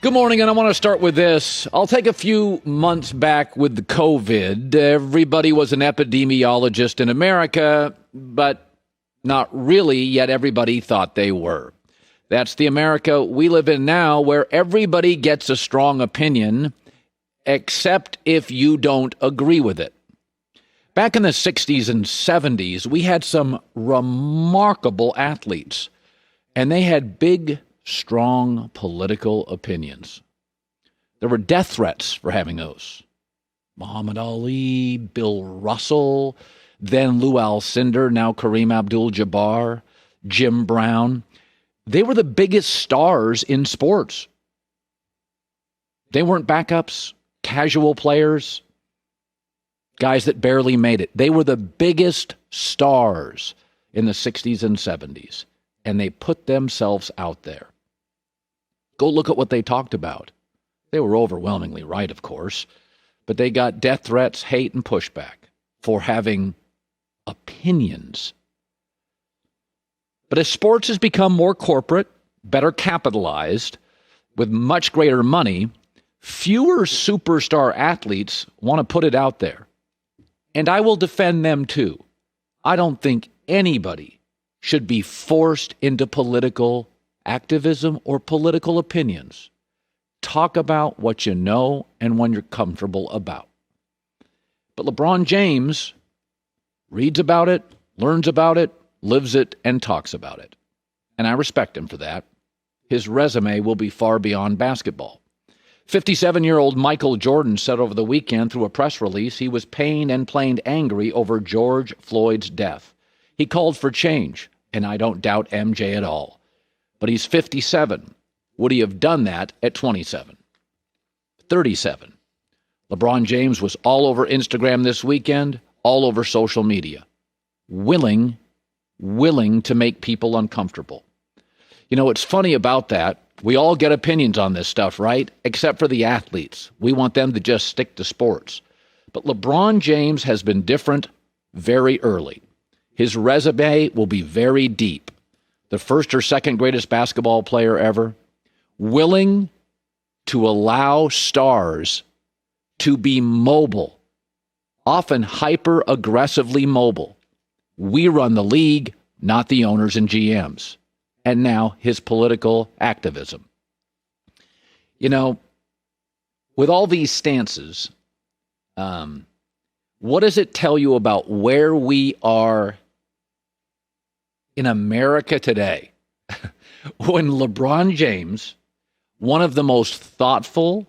Good morning, and I want to start with this. I'll take a few months back with the COVID. Everybody was an epidemiologist in America, but not really, yet everybody thought they were. That's the America we live in now, where everybody gets a strong opinion, except if you don't agree with it. Back in the 60s and 70s, we had some remarkable athletes, and they had big, strong political opinions. There were death threats for having those. Muhammad Ali, Bill Russell, then Lou Alcindor, now Kareem Abdul-Jabbar, Jim Brown. They were the biggest stars in sports. They weren't backups, casual players, guys that barely made it. They were the biggest stars in the 60s and 70s, and they put themselves out there. Go look at what they talked about. They were overwhelmingly right, of course, but they got death threats, hate, and pushback for having opinions. But as sports has become more corporate, better capitalized, with much greater money, fewer superstar athletes want to put it out there. And I will defend them too. I don't think anybody should be forced into political activism or political opinions. Talk about what you know and what you're comfortable about. But LeBron James reads about it, learns about it, lives it, and talks about it. And I respect him for that. His resume will be far beyond basketball. 57-year-old Michael Jordan said over the weekend through a press release he was pained and plain angry over George Floyd's death. He called for change, and I don't doubt MJ at all. But he's 57. Would he have done that at 27? 37. LeBron James was all over Instagram this weekend, all over social media, willing to make people uncomfortable. You know, it's funny about that. We all get opinions on this stuff, right? Except for the athletes. We want them to just stick to sports. But LeBron James has been different very early. His resume will be very deep. The first or second greatest basketball player ever, willing to allow stars to be mobile, often hyper-aggressively mobile. We run the league, not the owners and GMs. And now his political activism. You know, with all these stances, what does it tell you about where we are in America today? When LeBron James, one of the most thoughtful,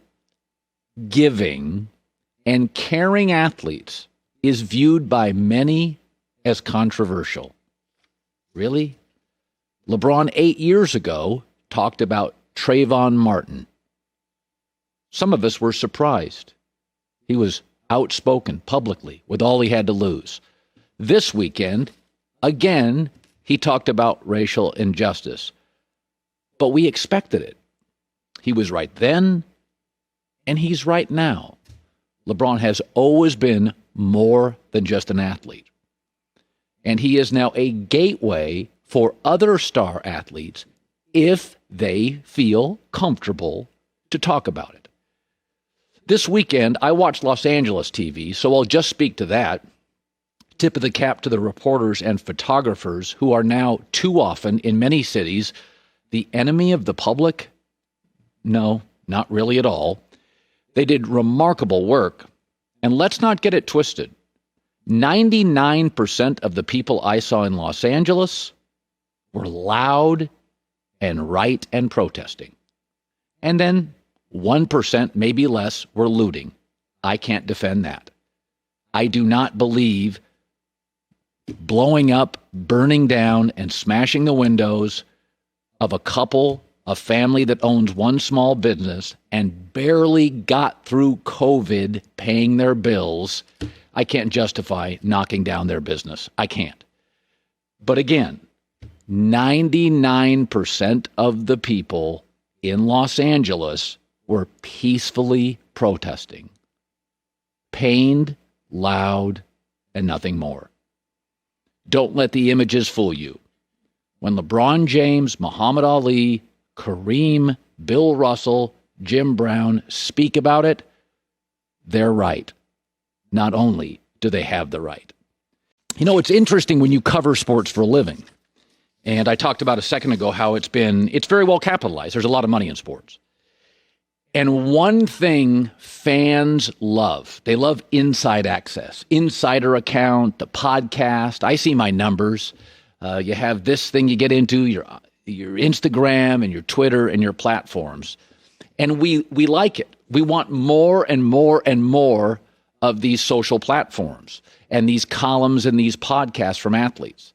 giving, and caring athletes, is viewed by many as controversial. Really? LeBron 8 years ago talked about Trayvon Martin. Some of us were surprised. He was outspoken publicly with all he had to lose. This weekend, again, he talked about racial injustice. But we expected it. He was right then, and he's right now. LeBron has always been more than just an athlete. And he is now a gateway for other star athletes if they feel comfortable to talk about it. This weekend, I watched Los Angeles TV, so I'll just speak to that. Tip of the cap to the reporters and photographers who are now too often, in many cities, the enemy of the public? No, not really at all. They did remarkable work. And let's not get it twisted. 99% of the people I saw in Los Angeles were loud and right and protesting. And then 1%, maybe less, were looting. I can't defend that. I do not believe blowing up, burning down, and smashing the windows of a family that owns one small business and barely got through COVID paying their bills. I can't justify knocking down their business. I can't. But again, 99% of the people in Los Angeles were peacefully protesting. Pained, loud, and nothing more. Don't let the images fool you. When LeBron James, Muhammad Ali, Kareem, Bill Russell, Jim Brown speak about it, they're right. Not only do they have the right. You know, it's interesting when you cover sports for a living. And I talked about a second ago how it's very well capitalized. There's a lot of money in sports. And one thing fans love, they love inside access, insider account, the podcast. I see my numbers. You have this thing you get into, your Instagram and your Twitter and your platforms. And we like it. We want more and more and more of these social platforms and these columns and these podcasts from athletes.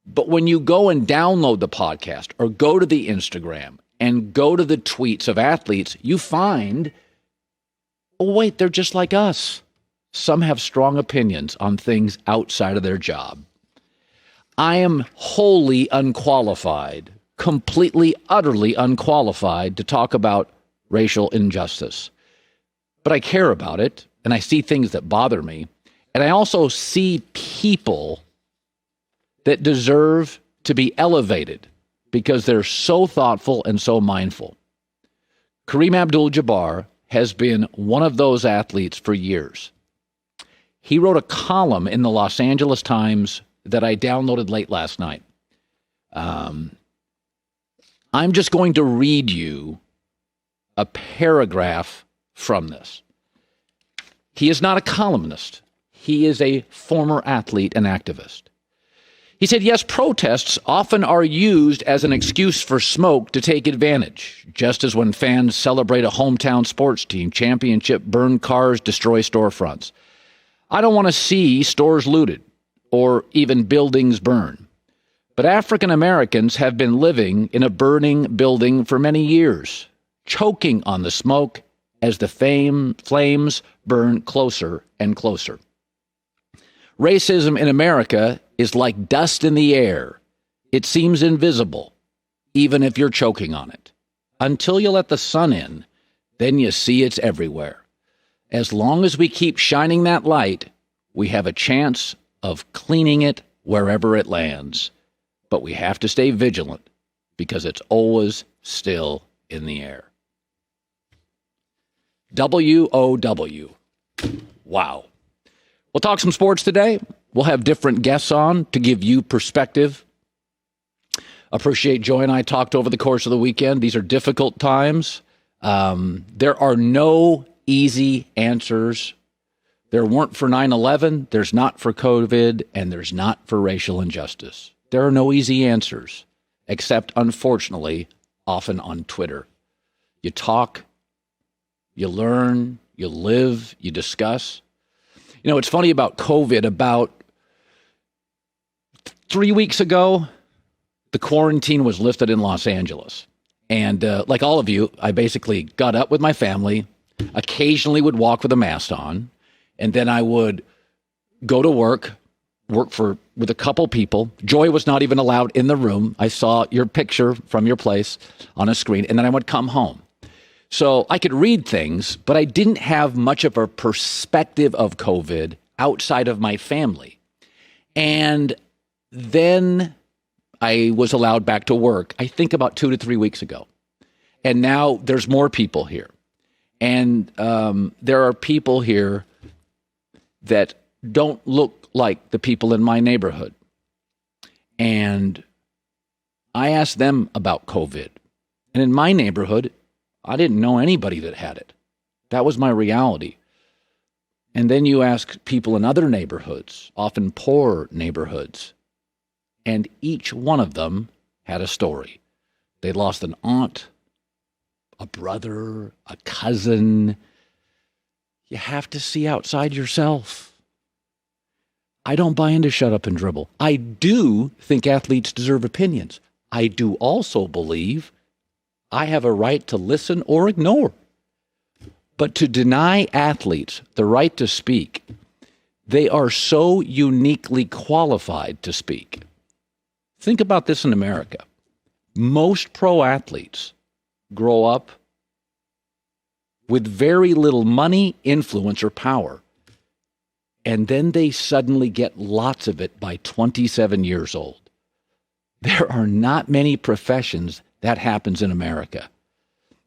But when you go and download the podcast or go to the Instagram and go to the tweets of athletes, you find, oh, wait, they're just like us. Some have strong opinions on things outside of their job. I am wholly unqualified, completely, utterly unqualified to talk about racial injustice. But I care about it, and I see things that bother me, and I also see people that deserve to be elevated because they're so thoughtful and so mindful. Kareem Abdul-Jabbar has been one of those athletes for years. He wrote a column in the Los Angeles Times that I downloaded late last night. I'm just going to read you a paragraph from this. He is not a columnist. He is a former athlete and activist. He said, yes, protests often are used as an excuse for smoke to take advantage, just as when fans celebrate a hometown sports team championship, burn cars, destroy storefronts. I don't want to see stores looted or even buildings burn. But African Americans have been living in a burning building for many years, choking on the smoke as the flames burn closer and closer. Racism in America is like dust in the air. It seems invisible, even if you're choking on it. Until you let the sun in, then you see it's everywhere. As long as we keep shining that light, we have a chance of cleaning it wherever it lands. But we have to stay vigilant because it's always still in the air. WOW. Wow. We'll talk some sports today. We'll have different guests on to give you perspective. Appreciate Joy and I talked over the course of the weekend. These are difficult times. There are no easy answers. There weren't for 9/11, there's not for COVID, and there's not for racial injustice. There are no easy answers, except, unfortunately, often on Twitter. You talk, you learn, you live, you discuss. You know, it's funny about COVID. About 3 weeks ago, the quarantine was lifted in Los Angeles. And like all of you, I basically got up with my family, occasionally would walk with a mask on, and then I would go to work with a couple people. Joy was not even allowed in the room. I saw your picture from your place on a screen, and then I would come home. So I could read things, but I didn't have much of a perspective of COVID outside of my family. And then I was allowed back to work, I think about 2 to 3 weeks ago. And now there's more people here. And there are people here that don't look like the people in my neighborhood. And I asked them about COVID. And in my neighborhood, I didn't know anybody that had it. That was my reality. And then you ask people in other neighborhoods, often poor neighborhoods, and each one of them had a story. They lost an aunt, a brother, a cousin. You have to see outside yourself. I don't buy into shut up and dribble. I do think athletes deserve opinions. I do also believe I have a right to listen or ignore. But to deny athletes the right to speak, they are so uniquely qualified to speak. Think about this in America. Most pro athletes grow up with very little money, influence, or power. And then they suddenly get lots of it by 27 years old. There are not many professions that happens in America.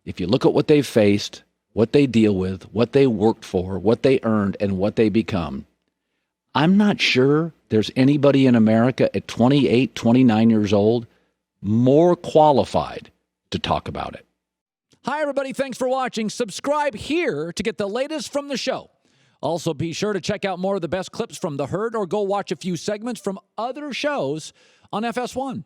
if you look at what they've faced, what they deal with, what they worked for, what they earned, and what they become, I'm not sure there's anybody in America at 28, 29 years old more qualified to talk about it. Hi, everybody. Thanks for watching. Subscribe here to get the latest from the show. Also, be sure to check out more of the best clips from The Herd or go watch a few segments from other shows on FS1.